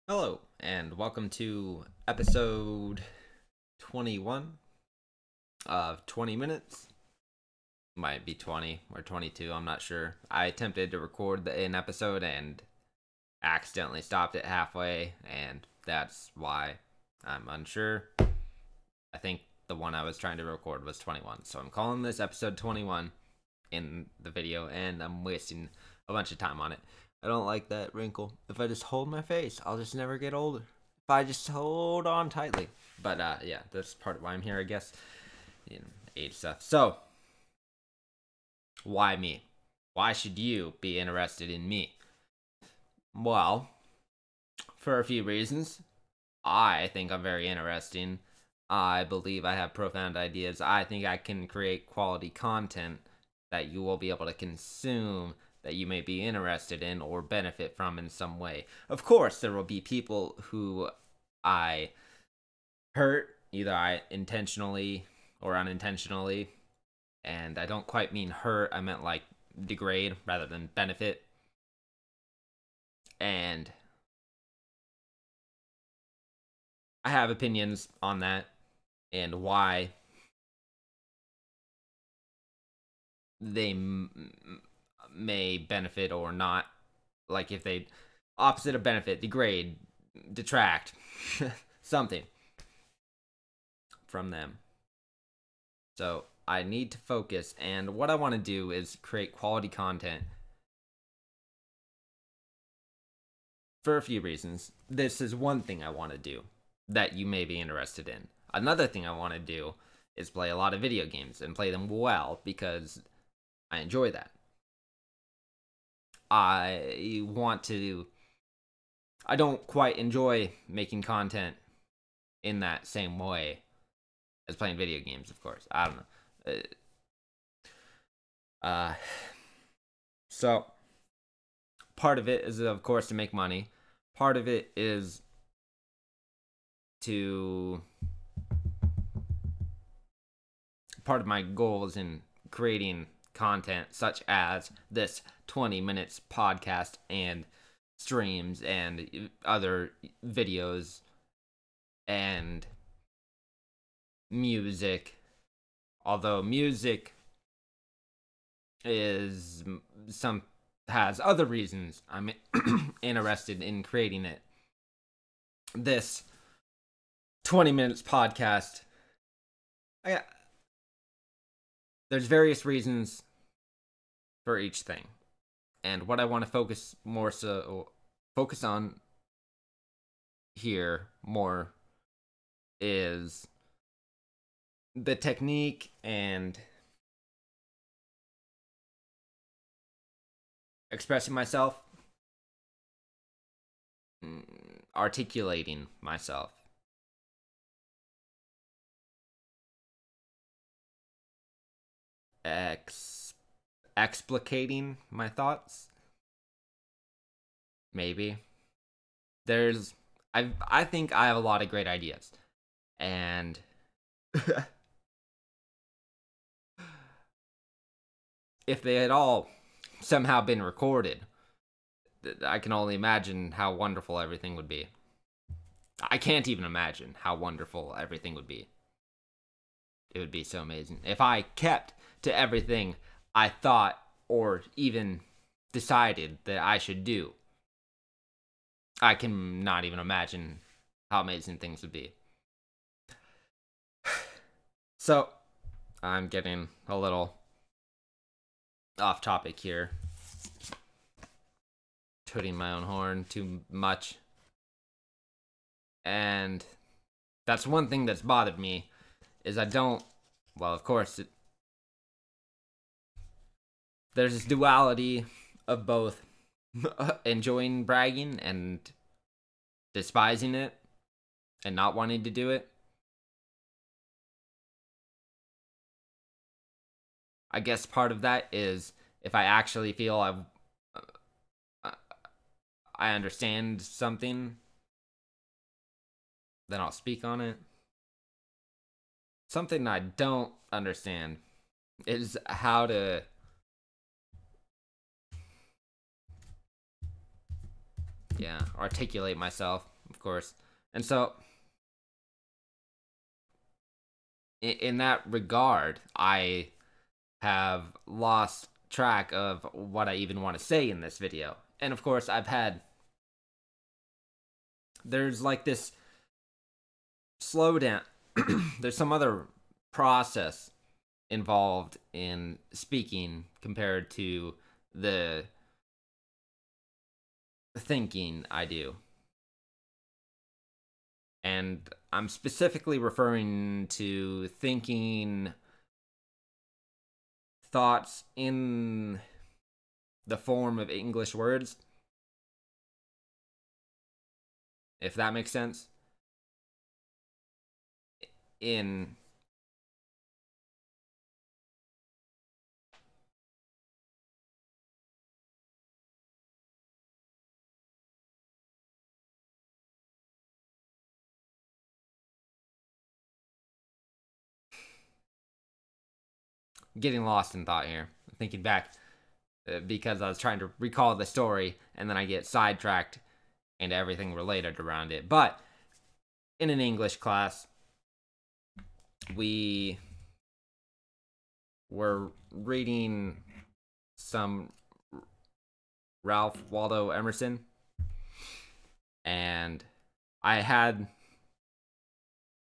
Hello, and welcome to episode 21 of 20 minutes. Might be 20 or 22, I'm not sure. I attempted to record an episode and accidentally stopped it halfway, and that's why I'm unsure. I think the one I was trying to record was 21, so I'm calling this episode 21 in the video, and I'm wasting a bunch of time on it. I don't like that wrinkle. If I just hold my face, I'll just never get older. If I just hold on tightly. But yeah, that's part of why I'm here, I guess. Age stuff. So, why me? Why should you be interested in me? Well, for a few reasons. I think I'm very interesting. I believe I have profound ideas. I think I can create quality content that you will be able to consume, that you may be interested in or benefit from in some way. Of course, there will be people who I hurt, either I intentionally or unintentionally. And I don't quite mean hurt, I meant like degrade rather than benefit. And I have opinions on that and why they may benefit or not. Like if they opposite of benefit, degrade, detract, something from them. So I need to focus, and what I want to do is create quality content for a few reasons. This is one thing I want to do that you may be interested in. Another thing I want to do is play a lot of video games and play them well because I enjoy that. I don't quite enjoy making content in that same way as playing video games, of course. I don't know. So part of it is, of course, to make money. Part of it is part of my goals in creating content such as this 20 minutes podcast and streams and other videos and music. Although music has other reasons I'm interested in creating it. This 20 minutes podcast, there's various reasons for each thing. And what I want to focus on here more is the technique and expressing myself, articulating myself. Explicating my thoughts. Maybe. I think I have a lot of great ideas. And if they had all somehow been recorded, I can only imagine how wonderful everything would be. I can't even imagine how wonderful everything would be. It would be so amazing. If I kept to everything I thought or even decided that I should do, I can not even imagine how amazing things would be. So, I'm getting a little off topic here. Tooting my own horn too much. And that's one thing that's bothered me, is of course, there's this duality of both enjoying bragging and despising it and not wanting to do it. I guess part of that is if I actually feel I understand something, then I'll speak on it. Something I don't understand is how to articulate myself. course. And so, in that regard, I have lost track of what I even want to say in this video. And of course, there's like this slowdown. There's some other process involved in speaking compared to the thinking I do. And I'm specifically referring to thinking thoughts in the form of English words, if that makes sense. Getting lost in thought here, thinking back, because I was trying to recall the story, and then I get sidetracked and everything related around it. But in an English class, we were reading some Ralph Waldo Emerson, and I had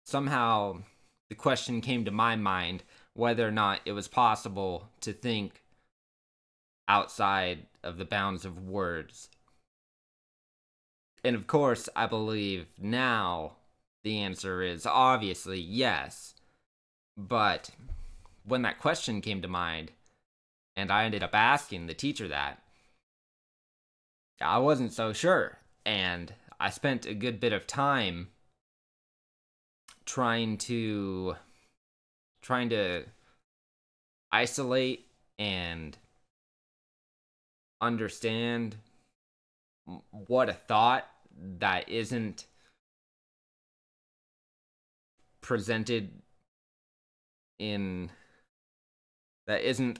somehow the question came to my mind whether or not it was possible to think outside of the bounds of words. And of course, I believe now the answer is obviously yes. But when that question came to mind, and I ended up asking the teacher that, I wasn't so sure. And I spent a good bit of time trying to isolate and understand what a thought that isn't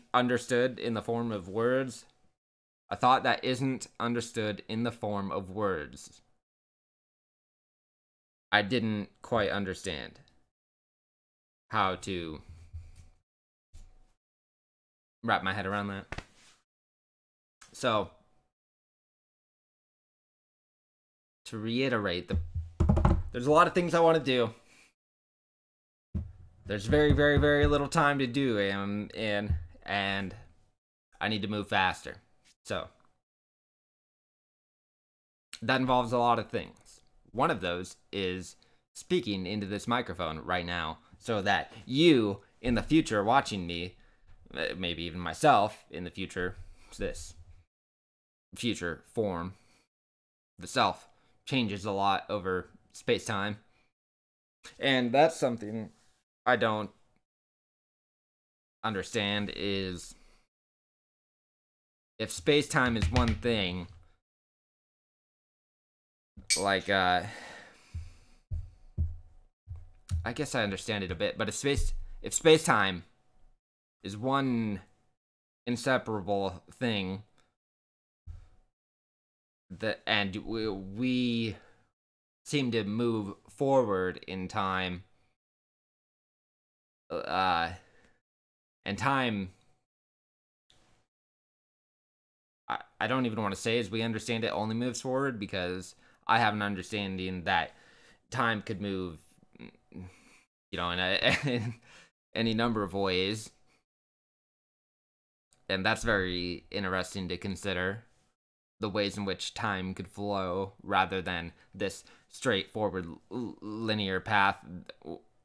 understood in the form of words. A thought that isn't understood in the form of words. I didn't quite understand how to wrap my head around that. So, to reiterate, there's a lot of things I want to do. There's very, very, very little time to do, and I need to move faster. So, that involves a lot of things. One of those is speaking into this microphone right now, so that you, in the future, watching me, maybe even myself in the future, this future form, the self changes a lot over space-time. And that's something I don't understand, is if space-time is one thing, like, I guess I understand it a bit, but if space-time is one inseparable thing, and we seem to move forward in time, and time, I don't even want to say as we understand it only moves forward, because I have an understanding that time could move, in any number of ways, and that's very interesting to consider, the ways in which time could flow rather than this straightforward linear path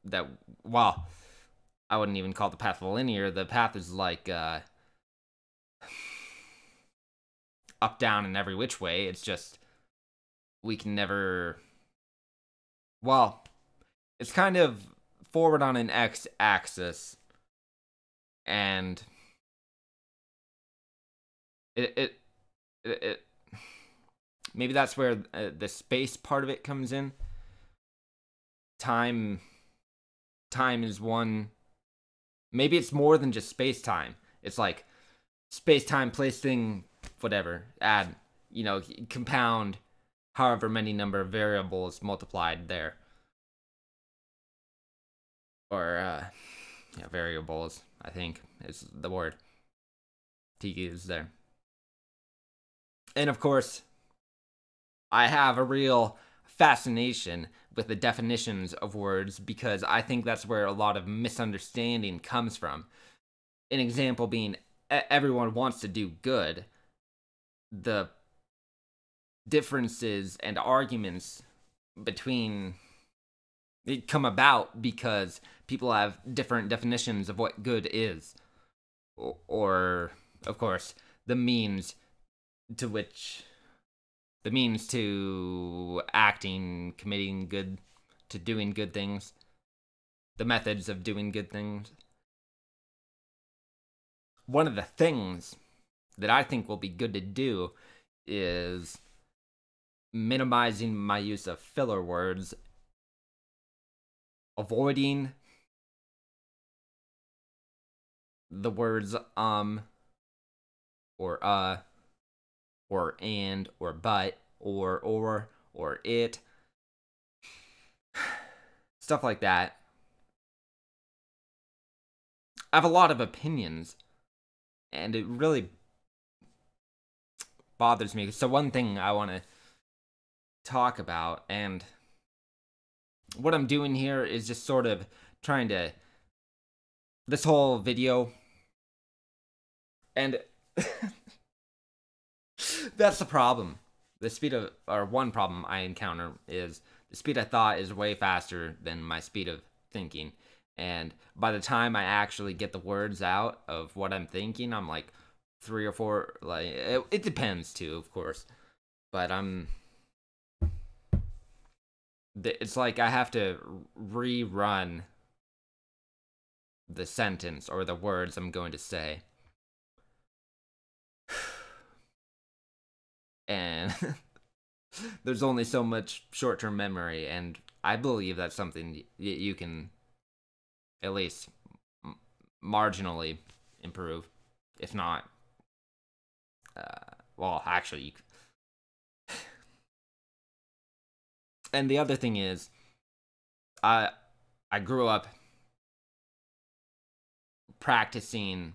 that, well, I wouldn't even call the path linear. The path is like up, down, and every which way. It's just we can never, well, it's kind of forward on an x-axis, and it maybe that's where the space part of it comes in. Time is one. Maybe it's more than just space-time. It's like space-time, place, thing, whatever. Add, compound however many number of variables multiplied there. Or, yeah, variables, I think, is the word to use there. And of course, I have a real fascination with the definitions of words because I think that's where a lot of misunderstanding comes from. An example being, everyone wants to do good. The differences and arguments between it come about because people have different definitions of what good is. Or of course, the means to acting, committing good, to doing good things, the methods of doing good things. One of the things that I think will be good to do is minimizing my use of filler words, avoiding the words or and, or but, or it. Stuff like that. I have a lot of opinions, and it really bothers me. So one thing I want to talk about, and what I'm doing here is just sort of trying to, this whole video, and that's the problem. The speed of, or one problem I encounter is the speed of thought is way faster than my speed of thinking. And by the time I actually get the words out of what I'm thinking, I'm like 3 or 4, like, it depends too, of course. But it's like I have to rerun the sentence or the words I'm going to say. And there's only so much short-term memory, and I believe that's something you can at least marginally improve, if not, well, actually, and the other thing is, I grew up practicing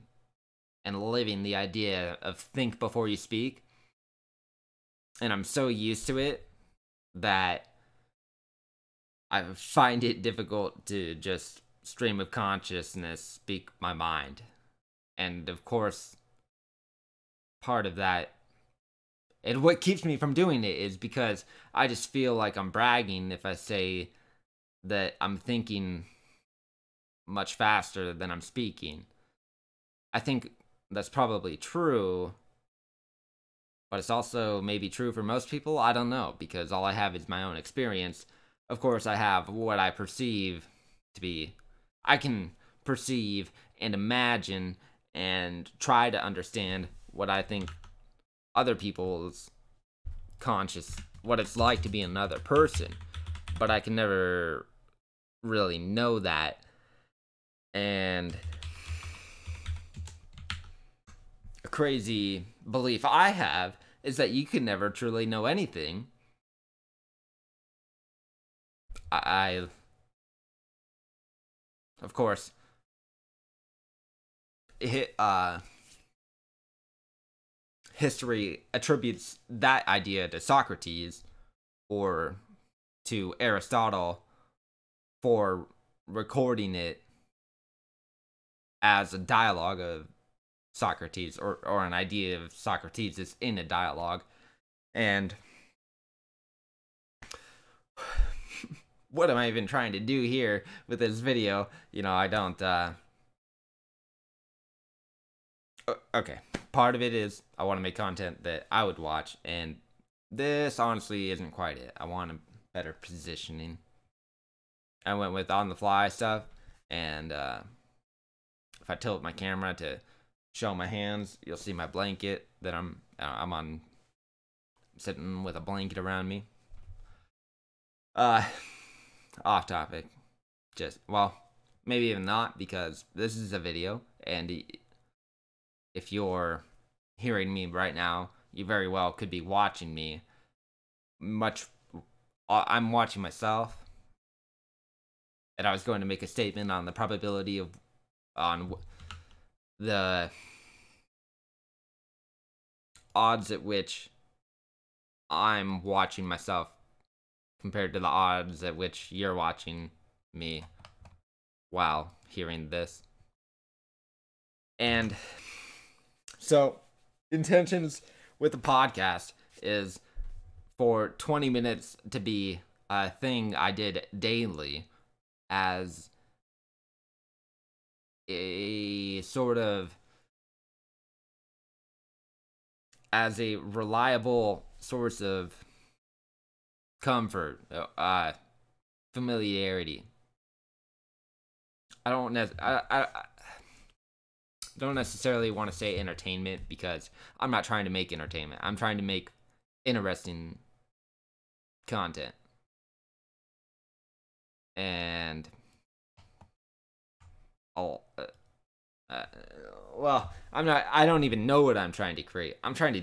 and living the idea of think before you speak. And I'm so used to it that I find it difficult to just stream of consciousness speak my mind. And of course, part of that, and what keeps me from doing it is because I just feel like I'm bragging if I say that I'm thinking much faster than I'm speaking. I think that's probably true, but it's also maybe true for most people. I don't know, because all I have is my own experience. Of course, I have what I perceive to be. I can perceive and imagine and try to understand what I think other people's what it's like to be another person. But I can never really know that. And a crazy belief I have is that you can never truly know anything. Of course, history attributes that idea to Socrates or to Aristotle for recording it as a dialogue of Socrates, or an idea of Socrates is in a dialogue. And what am I even trying to do here with this video? You know, I don't, okay, part of it is I want to make content that I would watch, and this honestly isn't quite it. I want a better positioning. I went with on-the-fly stuff, and if I tilt my camera to show my hands, you'll see my blanket that I'm on, sitting with a blanket around me. Off topic. Just, well, maybe even not, because this is a video, and if you're hearing me right now, you very well could be watching me, much. I'm watching myself, and I was going to make a statement on the probability of the odds at which I'm watching myself compared to the odds at which you're watching me while hearing this. And so, intentions with the podcast is for 20 minutes to be a thing I did daily as a sort of as a reliable source of comfort, familiarity. I don't necessarily want to say entertainment because I'm not trying to make entertainment. I'm trying to make interesting content. And I don't even know what I'm trying to create. I'm trying to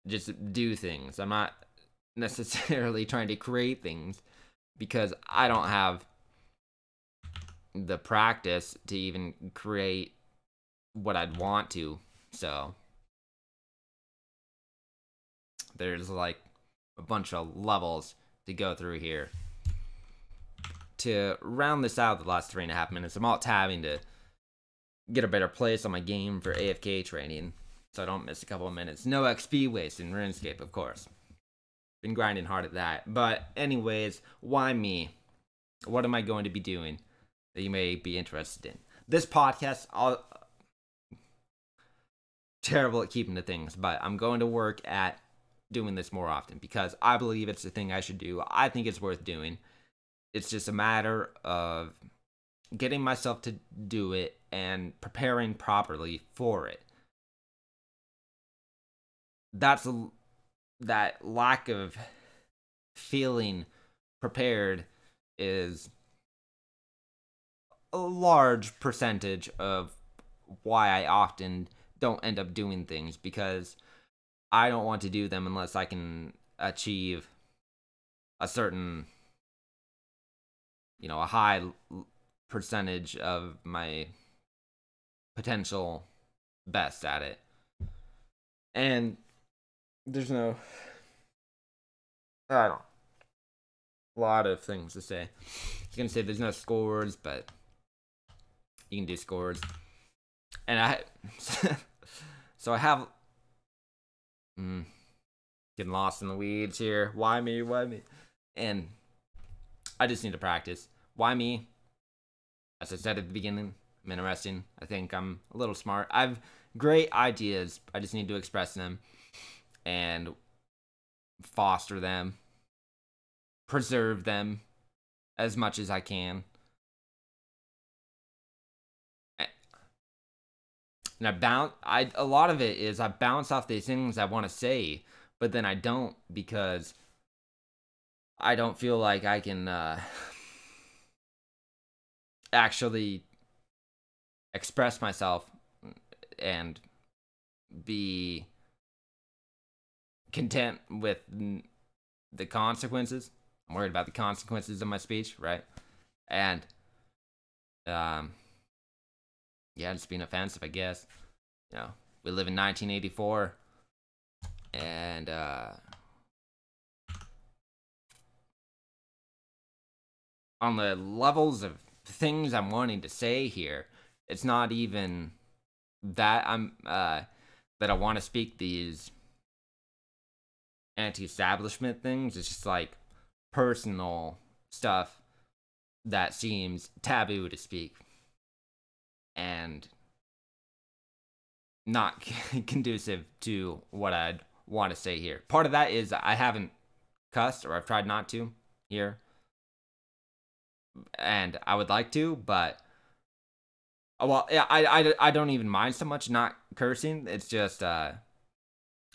just do things. I'm not necessarily trying to create things because I don't have the practice to even create what I'd want to. So there's like a bunch of levels to go through here. To round this out the last 3.5 minutes, I'm all tabbing to get a better place on my game for AFK training so I don't miss a couple of minutes. No XP waste in RuneScape, of course. Been grinding hard at that. But anyways, why me? What am I going to be doing that you may be interested in? This podcast, terrible at keeping to things, but I'm going to work at doing this more often because I believe it's the thing I should do. I think it's worth doing. It's just a matter of getting myself to do it and preparing properly for it. That lack of feeling prepared is a large percentage of why I often don't end up doing things, because I don't want to do them unless I can achieve a certain, a high percentage of my potential best at it. And there's a lot of things to say. I was gonna say there's no scores, but you can do scores. And so I have getting lost in the weeds here. Why me? And I just need to practice. Why me? As I said at the beginning, I'm interesting. I think I'm a little smart. I've great ideas. I just need to express them and foster them, preserve them as much as I can. And a lot of it is I bounce off these things I want to say, but then I don't, because I don't feel like I can actually express myself and be content with the consequences. I'm worried about the consequences of my speech, right? And just being offensive, I guess. We live in 1984, and on the levels of things I'm wanting to say here, it's not even that that I want to speak these anti-establishment things. It's just like personal stuff that seems taboo to speak and not conducive to what I'd want to say here. Part of that is I haven't cussed, or I've tried not to here, and I would like to, but I don't even mind so much not cursing. It's just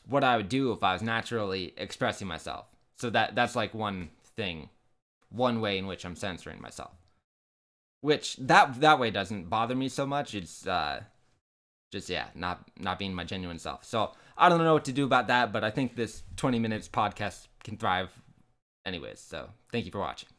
what I would do if I was naturally expressing myself. So that's like one thing, one way in which I'm censoring myself. Which that way doesn't bother me so much. It's not being my genuine self. So I don't know what to do about that, but I think this 20 minutes podcast can thrive anyways. So thank you for watching.